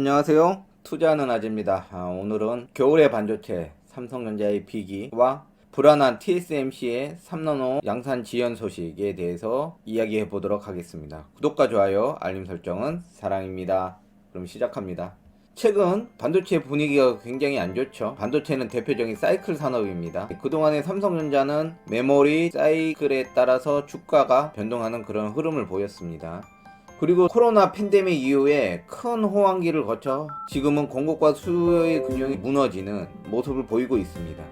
안녕하세요. 투자하는 아재입니다. 오늘은 겨울의 반도체 삼성전자의 비기와 불안한 TSMC의 3나노 양산 지연 소식에 대해서 이야기해 보도록 하겠습니다. 구독과 좋아요, 알림 설정은 사랑입니다. 그럼 시작합니다. 최근 반도체 분위기가 굉장히 안 좋죠. 반도체는 대표적인 사이클 산업입니다. 그동안에 삼성전자는 메모리 사이클에 따라서 주가가 변동하는 그런 흐름을 보였습니다. 그리고 코로나 팬데믹 이후에 큰 호황기를 거쳐 지금은 공급과 수요의 균형이 무너지는 모습을 보이고 있습니다.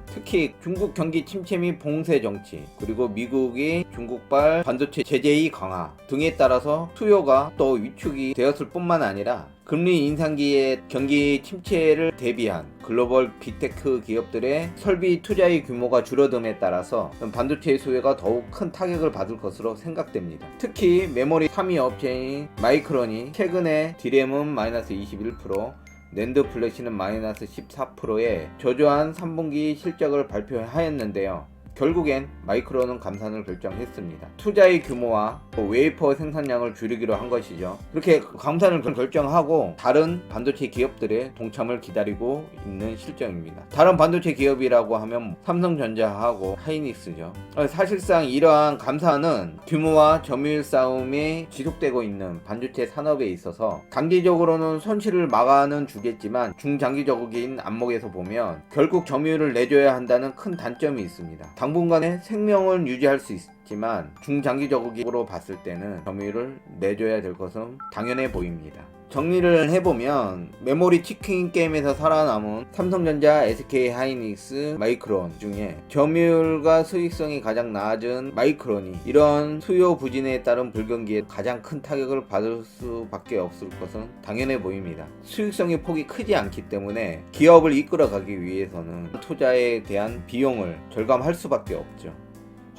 특히 중국 경기 침체 및 봉쇄 정치, 그리고 미국이 중국발 반도체 제재의 강화 등에 따라서 수요가 또 위축이 되었을 뿐만 아니라 금리 인상기의 경기 침체를 대비한 글로벌 빅테크 기업들의 설비 투자의 규모가 줄어듦에 따라서 반도체 수요가 더욱 큰 타격을 받을 것으로 생각됩니다. 특히 메모리 3위 업체인 마이크론이 최근에 디램은 마이너스 21%, 낸드 플래시는 마이너스 14%의 저조한 3분기 실적을 발표하였는데요. 결국엔 마이크론은 감산을 결정했습니다. 투자의 규모와 웨이퍼 생산량을 줄이기로 한 것이죠. 그렇게 감산을 결정하고 다른 반도체 기업들의 동참을 기다리고 있는 실정입니다. 다른 반도체 기업이라고 하면 삼성전자하고 하이닉스죠. 사실상 이러한 감산은 규모와 점유율 싸움이 지속되고 있는 반도체 산업에 있어서 단기적으로는 손실을 막아는 주겠지만 중장기적인 안목에서 보면 결국 점유율을 내줘야 한다는 큰 단점이 있습니다. 당분간에 생명을 유지할 수 있지만 중장기적으로 봤을 때는 점유율을 내줘야 될 것은 당연해 보입니다. 정리를 해보면 메모리 치킨 게임에서 살아남은 삼성전자, SK 하이닉스, 마이크론 중에 점유율과 수익성이 가장 낮은 마이크론이 이런 수요 부진에 따른 불경기에 가장 큰 타격을 받을 수밖에 없을 것은 당연해 보입니다. 수익성의 폭이 크지 않기 때문에 기업을 이끌어가기 위해서는 투자에 대한 비용을 절감할 수밖에 없죠.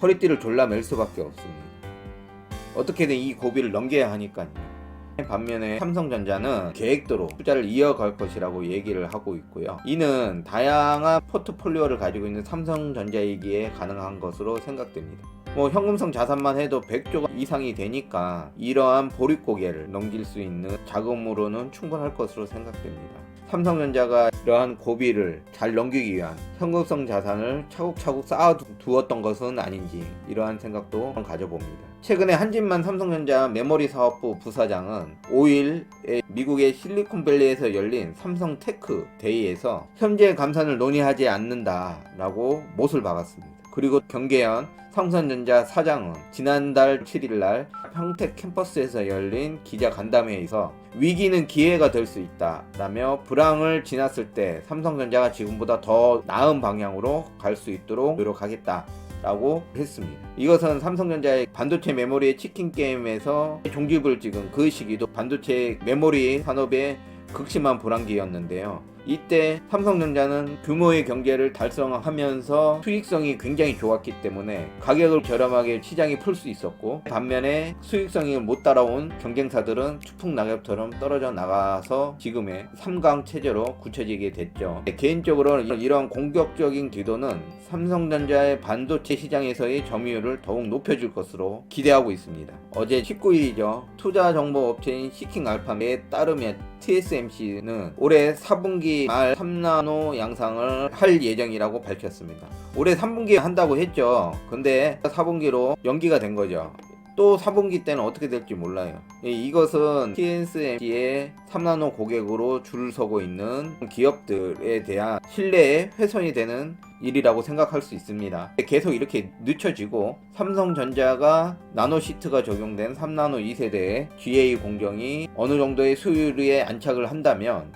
허리띠를 졸라맬 수밖에 없습니다. 어떻게든 이 고비를 넘겨야 하니까요. 반면에 삼성전자는 계획대로 투자를 이어갈 것이라고 얘기를 하고 있고요. 이는 다양한 포트폴리오를 가지고 있는 삼성전자이기에 가능한 것으로 생각됩니다. 현금성 자산만 해도 100조 이상이 되니까 이러한 보릿고개를 넘길 수 있는 자금으로는 충분할 것으로 생각됩니다. 삼성전자가 이러한 고비를 잘 넘기기 위한 현금성 자산을 차곡차곡 쌓아두었던 것은 아닌지 이러한 생각도 가져봅니다. 최근에 한진만 삼성전자 메모리 사업부 부사장은 5일에 미국의 실리콘밸리에서 열린 삼성테크 데이에서 현재 감산을 논의하지 않는다라고 못을 박았습니다. 그리고 경계현 삼성전자 사장은 지난달 7일날 평택 캠퍼스에서 열린 기자 간담회에서 위기는 기회가 될 수 있다 라며 불황을 지났을 때 삼성전자가 지금보다 더 나은 방향으로 갈 수 있도록 노력하겠다 라고 했습니다. 이것은 삼성전자의 반도체 메모리의 치킨 게임에서 종집을 찍은 그 시기도 반도체 메모리 산업의 극심한 불황기였는데요. 이때 삼성전자는 규모의 경제를 달성하면서 수익성이 굉장히 좋았기 때문에 가격을 저렴하게 시장이 풀 수 있었고, 반면에 수익성이 못 따라온 경쟁사들은 추풍낙엽처럼 떨어져 나가서 지금의 3강 체제로 굳혀지게 됐죠. 개인적으로 이런 공격적인 기도는 삼성전자의 반도체 시장에서의 점유율을 더욱 높여줄 것으로 기대하고 있습니다. 어제 19일이죠. 투자정보업체인 시킹알파에 따르면 TSMC는 올해 4분기 말 3나노 양상을 할 예정이라고 밝혔습니다. 올해 3분기에 한다고 했죠. 근데 4분기로 연기가 된 거죠. 또 4분기 때는 어떻게 될지 몰라요. 이것은 TSMC의 3나노 고객으로 줄을 서고 있는 기업들에 대한 신뢰에 훼손이 되는 일이라고 생각할 수 있습니다. 계속 이렇게 늦춰지고 삼성전자가 나노시트가 적용된 3나노 2세대의 GA 공정이 어느 정도의 수율에 안착을 한다면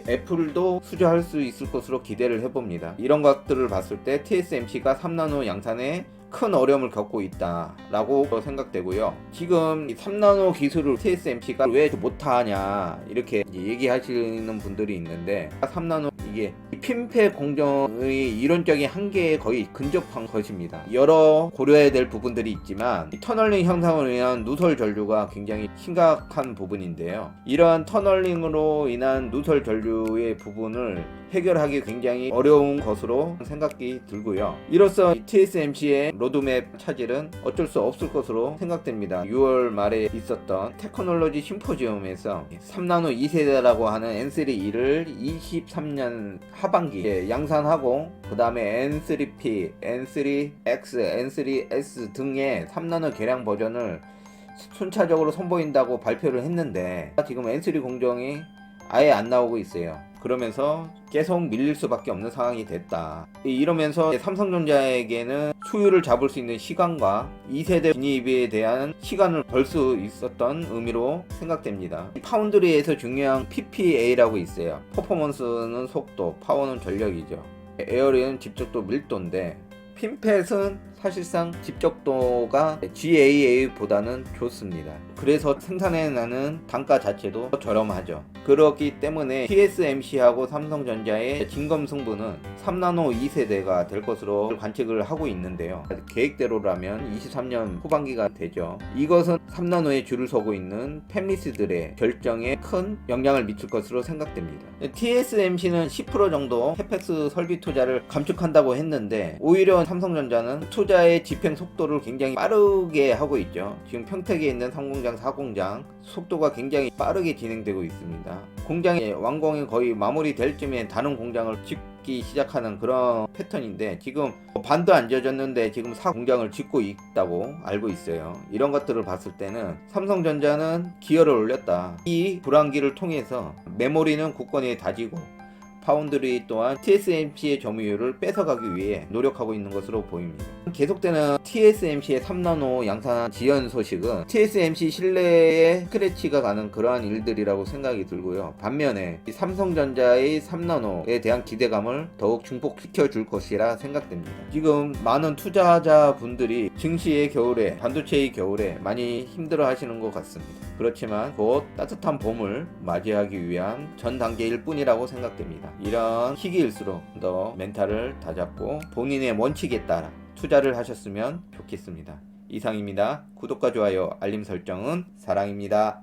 애플도 수주할 수 있을 것으로 기대를 해봅니다. 이런 것들을 봤을 때 TSMC가 3나노 양산에 큰 어려움을 겪고 있다라고 생각되고요. 지금 3나노 기술을 TSMC가 왜 못하냐 이렇게 얘기하시는 분들이 있는데 3나노 이게 핀팻 공정의 이론적인 한계에 거의 근접한 것입니다. 여러 고려해야 될 부분들이 있지만 터널링 형상으로 인한 누설 전류가 굉장히 심각한 부분인데요. 이러한 터널링으로 인한 누설 전류의 부분을 해결하기 굉장히 어려운 것으로 생각이 들고요. 이로써 TSMC의 로드맵 차질은 어쩔 수 없을 것으로 생각됩니다. 6월 말에 있었던 테크놀로지 심포지움에서 3나노 2세대라고 하는 N3E를 23년 하반기에 양산하고 그 다음에 N3P, N3X, N3S 등의 3나노 개량 버전을 순차적으로 선보인다고 발표를 했는데 지금 N3 공정이 아예 안 나오고 있어요. 그러면서 계속 밀릴 수밖에 없는 상황이 됐다. 이러면서 삼성전자에게는 수율을 잡을 수 있는 시간과 2세대 진입에 대한 시간을 벌 수 있었던 의미로 생각됩니다. 파운드리에서 중요한 PPA라고 있어요. 퍼포먼스는 속도, 파워는 전력이죠. 에어리는 집적도, 밀도인데 핀팻은 사실상 집적도가 GAA보다는 좋습니다. 그래서 생산해 나는 단가 자체도 저렴하죠. 그렇기 때문에 TSMC하고 삼성전자의 진검 승부는 3나노 2세대가 될 것으로 관측을 하고 있는데요. 계획대로라면 23년 후반기가 되죠. 이것은 3나노에 줄을 서고 있는 팹리스들의 결정에 큰 영향을 미칠 것으로 생각됩니다. TSMC는 10% 정도 캐펙스 설비 투자를 감축한다고 했는데 오히려 삼성전자는 투자의 집행 속도를 굉장히 빠르게 하고 있죠. 지금 평택에 있는 3공장, 4공장 속도가 굉장히 빠르게 진행되고 있습니다. 공장의 완공이 거의 마무리될 쯤에 다른 공장을 짓기 시작하는 그런 패턴인데 지금 반도 안 지어졌는데 지금 4공장을 짓고 있다고 알고 있어요. 이런 것들을 봤을 때는 삼성전자는 기여를 올렸다. 이 불황기를 통해서 메모리는 굳건히 다지고 파운드리 또한 TSMC의 점유율을 뺏어가기 위해 노력하고 있는 것으로 보입니다. 계속되는 TSMC의 3나노 양산 지연 소식은 TSMC 신뢰에 스크래치가 가는 그러한 일들이라고 생각이 들고요. 반면에 삼성전자의 3나노에 대한 기대감을 더욱 증폭시켜 줄 것이라 생각됩니다. 지금 많은 투자자분들이 증시의 겨울에, 반도체의 겨울에 많이 힘들어 하시는 것 같습니다. 그렇지만 곧 따뜻한 봄을 맞이하기 위한 전 단계일 뿐이라고 생각됩니다. 이런 시기일수록 더 멘탈을 다잡고 본인의 원칙에 따라 투자를 하셨으면 좋겠습니다. 이상입니다. 구독과 좋아요, 알림 설정은 사랑입니다.